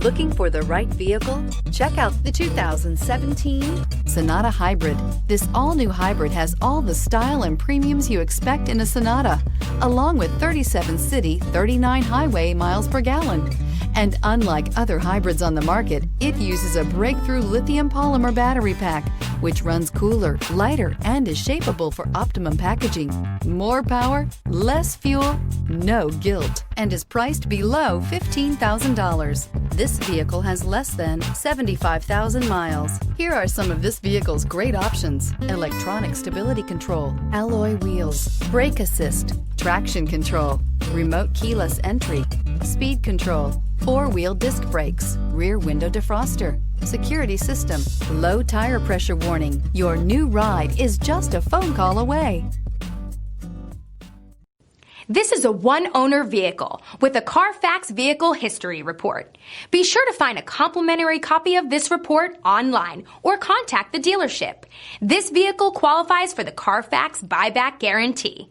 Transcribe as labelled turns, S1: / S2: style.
S1: Looking for the right vehicle? Check out the 2017 Sonata Hybrid. This all-new hybrid has all the style and premiums you expect in a Sonata, along with 37 city, 39 highway miles per gallon. And unlike other hybrids on the market, it uses a breakthrough lithium polymer battery pack, which runs cooler, lighter, and is shapeable for optimum packaging. More power, less fuel, no guilt, and is priced below $15,000. This vehicle has less than 75,000 miles. Here are some of this vehicle's great options: electronic stability control, alloy wheels, brake assist, traction control, remote keyless entry, speed control, four-wheel disc brakes, rear window defroster, security system, low tire pressure warning. Your new ride is just a phone call away.
S2: This is a one-owner vehicle with a Carfax Vehicle History Report. Be sure to find a complimentary copy of this report online or contact the dealership. This vehicle qualifies for the Carfax Buyback Guarantee.